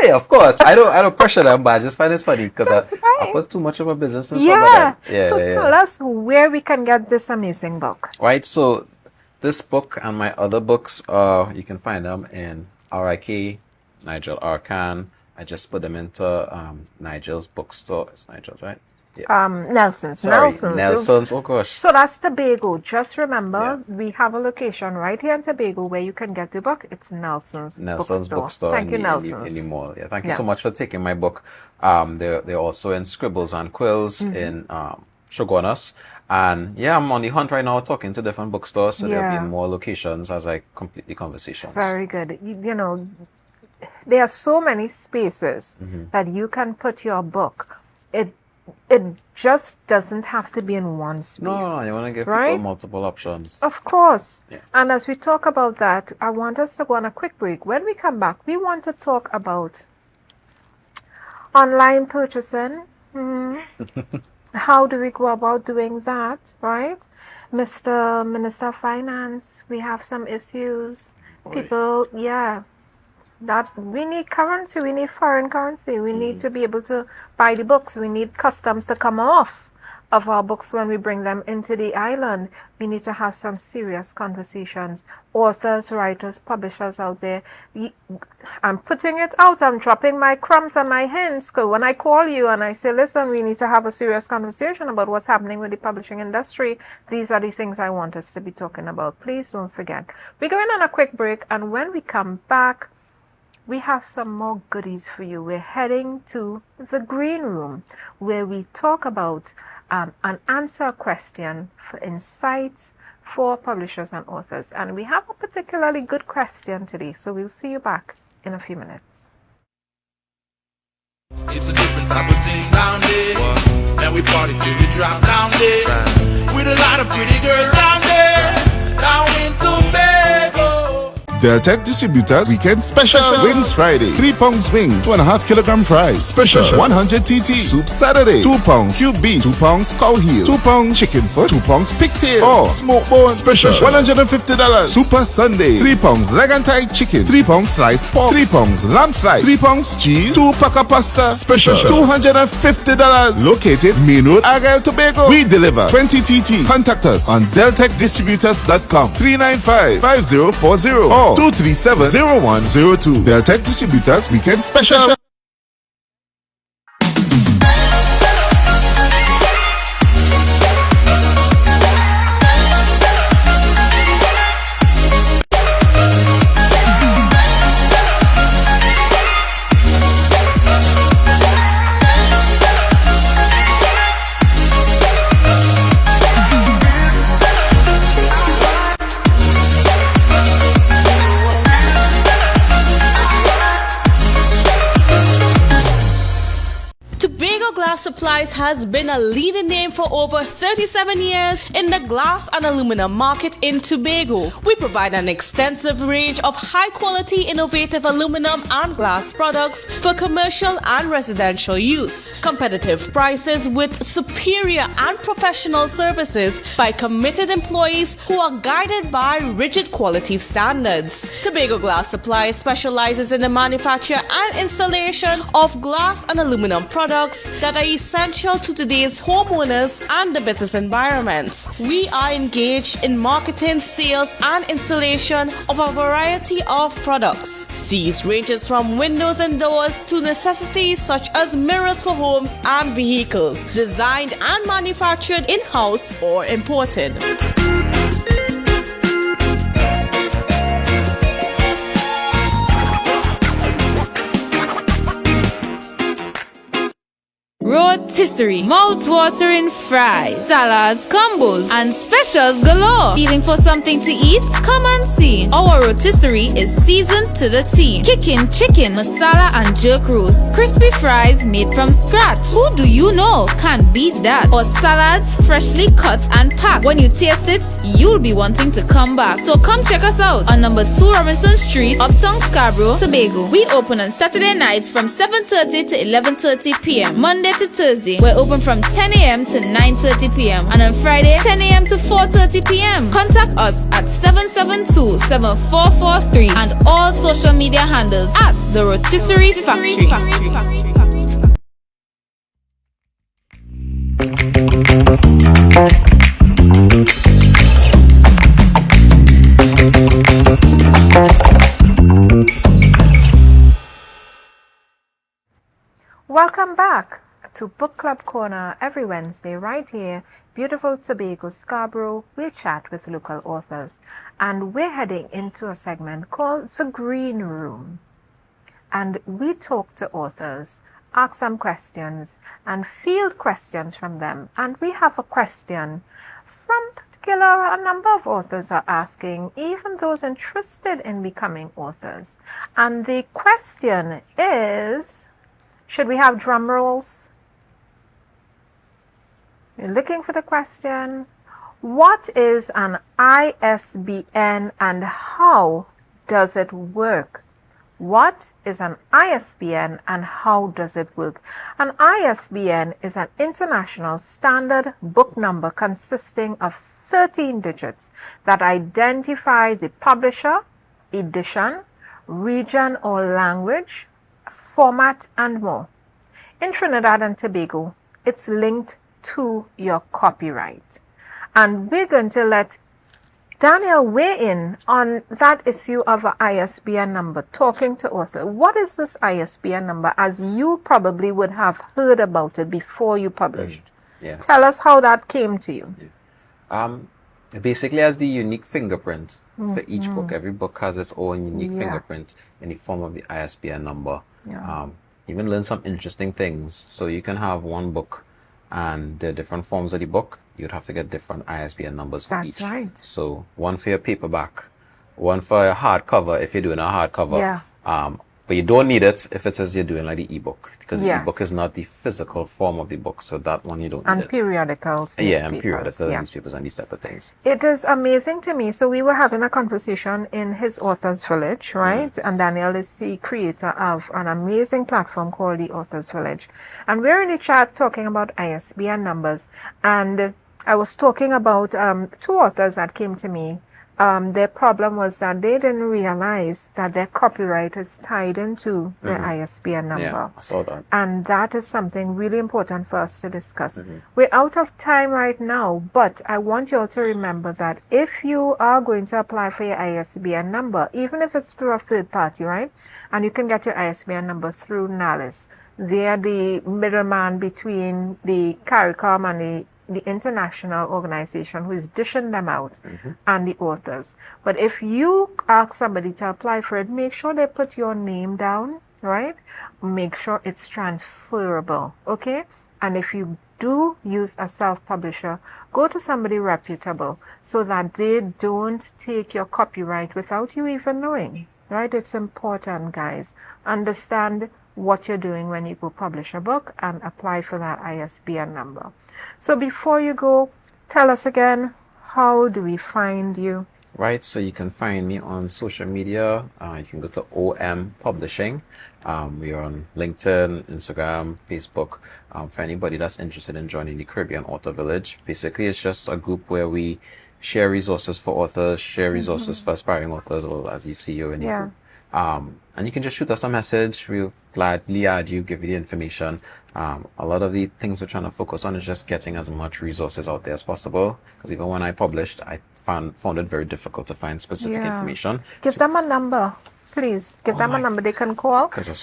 Yeah, of course. I don't pressure them, but I just find it funny because I put too much of a business in some of them. So tell us where we can get this amazing book. Right, so this book and my other books, you can find them in RIK, Nigel Arcan. I just put them into Nigel's bookstore. It's Nigel's, right? Yeah. Nelson's. Oh gosh. So that's Tobago. Just remember, we have a location right here in Tobago where you can get the book. It's Nelson's Bookstore. Thank you, Nelson's. In the mall. Thank you so much for taking my book. They're also in Scribbles and Quills in sugar on us. And yeah, I'm on the hunt right now talking to different bookstores, so there'll Yeah. be more locations as I complete the conversations. Very good. You know, there are so many spaces that you can put your book. It just doesn't have to be in one space. No, you want to give right? people multiple options. Of course. Yeah. And as we talk about that, I want us to go on a quick break. When we come back, we want to talk about online purchasing. How do we go about doing that, right? Mr. Minister of Finance, we have some issues. People, that we need currency, we need foreign currency. We need to be able to buy the books. We need customs to come off of our books when we bring them into the island. We need to have some serious conversations. Authors, writers, publishers out there, I'm putting it out. I'm dropping my crumbs and my hints. Because when I call you and I say, listen, we need to have a serious conversation about what's happening with the publishing industry, these are the things I want us to be talking about. Please don't forget. We're going on a quick break, and when we come back, we have some more goodies for you. We're heading to the green room, where we talk about and answer a question for insights for publishers and authors. And we have a particularly good question today, so we'll see you back in a few minutes. It's a different type of thing down there. And we party till we drop down there. With a lot of pretty girls down there. Down in Tobago. Deltec Distributors Weekend Special Wings Friday, 3 pounds wings, 2.5 kilogram fries. Special 100 TT Soup Saturday, 2 pounds cube beef, 2 pounds cow heel, 2 pounds chicken foot, 2 pounds pigtail or smoke bone. Special $150. Super Sunday, 3 pounds leg and thigh chicken, 3 pounds sliced pork, 3 pounds lamb slice, 3 pounds cheese, 2 pack of pasta. Special $250. Located Main Road, Argyle, Tobago. We deliver 20 TT. Contact us on deltecdistributors.com 395-5040 or 237-0102. Deltec Distributors Weekend Special. Supplies has been a leading name for over 37 years in the glass and aluminum market in Tobago. We provide an extensive range of high-quality, innovative aluminum and glass products for commercial and residential use. Competitive prices with superior and professional services by committed employees who are guided by rigid quality standards. Tobago Glass Supplies specializes in the manufacture and installation of glass and aluminum products that are essential to today's homeowners and the business environment. We are engaged in marketing, sales, and installation of a variety of products. These ranges from windows and doors to necessities such as mirrors for homes and vehicles, designed and manufactured in-house or imported. Rotisserie, mouth-watering fries, salads, combos, and specials galore. Feeling for something to eat? Come and see. Our rotisserie is seasoned to the T. Kicking chicken, masala, and jerk roast. Crispy fries made from scratch. Who do you know can't beat that? Or salads freshly cut and packed. When you taste it, you'll be wanting to come back. So come check us out on number 2 Robinson Street, Uptown Scarborough, Tobago. We open on Saturday nights from 7:30 to 11:30 p.m. Monday to Thursday, we're open from 10 a.m. to 9:30 p.m. and on Friday, 10 a.m. to 4:30 p.m. Contact us at 772-7443 and all social media handles at The Rotisserie Factory. Welcome back to Book Club Corner every Wednesday right here, beautiful Tobago, Scarborough. We chat with local authors, and we're heading into a segment called The Green Room, and we talk to authors ask them questions and field questions from them. And we have a question from a number of authors are asking, even those interested in becoming authors. And the question is, should we have drum rolls? You're looking for the question. What is an ISBN and how does it work? What is an ISBN and how does it work? An ISBN is an international standard book number consisting of 13 digits that identify the publisher, edition, region or language, format, and more. In Trinidad and Tobago, it's linked to your copyright. And we're going to let Daniel weigh in on that issue of an ISBN number, talking to author. What is this ISBN number, as you probably would have heard about it before you published? Yeah. Tell us how that came to you. Basically has the unique fingerprint for each book. Every book has its own unique fingerprint in the form of the ISBN number. Even learn some interesting things. So you can have one book and the different forms of the book, you'd have to get different ISBN numbers for each. That's right. So one for your paperback, one for a hardcover if you're doing a hardcover. But you don't need it if it is you're doing like the ebook, because the ebook is not the physical form of the book. So that one you don't need. And periodicals. And periodicals, newspapers, and these type of things. It is amazing to me. So we were having a conversation in his Authors Village, right? And Daniel is the creator of an amazing platform called the Authors Village. And we're in the chat talking about ISBN numbers. And I was talking about two authors that came to me. Their problem was that they didn't realize that their copyright is tied into their ISBN number. Yeah, I saw that. And that is something really important for us to discuss. We're out of time right now, but I want you all to remember that if you are going to apply for your ISBN number, even if it's through a third party, right? And you can get your ISBN number through NALIS. They're the middleman between the CARICOM and the international organization who is dishing them out and the authors. But if you ask somebody to apply for it, make sure they put your name down, right? Make sure it's transferable, okay? And if you do use a self-publisher, go to somebody reputable so that they don't take your copyright without you even knowing, right? It's important, guys. Understand what you're doing when you go publish a book and apply for that ISBN number. So before you go, tell us again, how do we find you? Right, so you can find me on social media. You can go to OM Publishing. We are on LinkedIn, Instagram, Facebook. For anybody that's interested in joining the Caribbean Author Village, basically it's just a group where we share resources for authors, share resources for aspiring authors, or as you see, you're in the group. And you can just shoot us a message. We'll gladly add you, give you the information. A lot of the things we're trying to focus on is just getting as much resources out there as possible. Because even when I published, I found it very difficult to find specific information. Give them a number, please. Give them a number they can call. Guys, you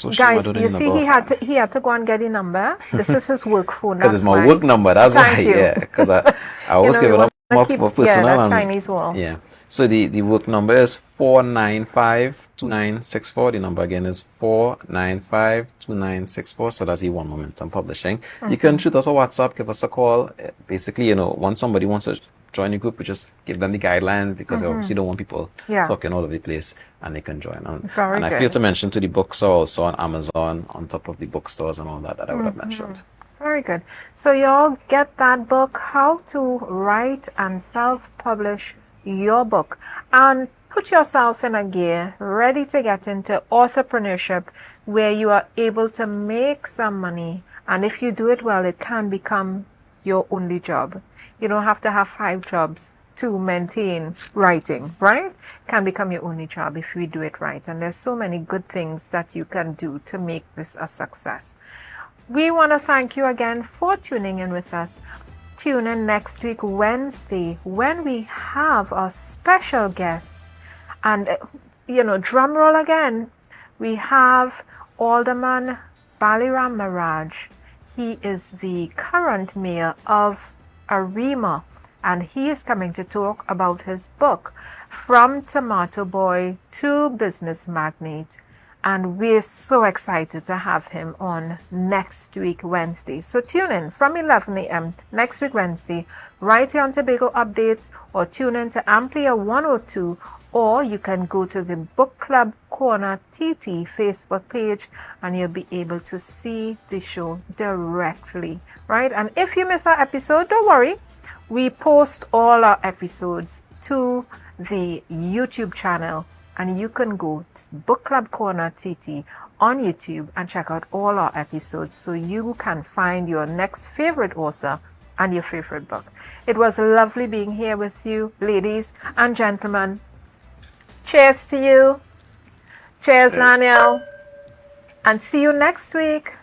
see, he had to go and get the number. This is his work phone. Because it's my work number. That's why. Yeah. Because I always give it up for personal. Chinese wall. Yeah. So the work number is 495-2964. The number again is 495-2964. So that's E1 Momentum Publishing. You can shoot us a WhatsApp, give us a call. Basically, once somebody wants to join the group, we just give them the guidelines, because we obviously don't want people talking all over the place, and they can join. And I failed to mention to the Bookstore also on Amazon, on top of the bookstores and all that I would have mentioned. Very good. So y'all get that book, How to Write and Self-Publish Your Book, and put yourself in a gear ready to get into entrepreneurship where you are able to make some money, and if you do it well, it can become your only job. You don't have to have 5 jobs to maintain writing, right? It can become your only job if you do it right, and there's so many good things that you can do to make this a success. We want to thank you again for tuning in with us. Tune in next week, Wednesday, when we have a special guest. And, drum roll again, we have Alderman Baliram Maraj. He is the current mayor of Arima, and he is coming to talk about his book, From Tomato Boy to Business Magnate. And we're so excited to have him on next week, Wednesday. So tune in from 11 a.m. next week, Wednesday, right here on Tobago Updates, or tune in to Amplia 102, or you can go to the Book Club Corner TT Facebook page and you'll be able to see the show directly, right? And if you miss our episode, don't worry. We post all our episodes to the YouTube channel, and you can go to Book Club Corner TT on YouTube and check out all our episodes so you can find your next favorite author and your favorite book. It was lovely being here with you, ladies and gentlemen. Cheers to you. Cheers, Daniel. And see you next week.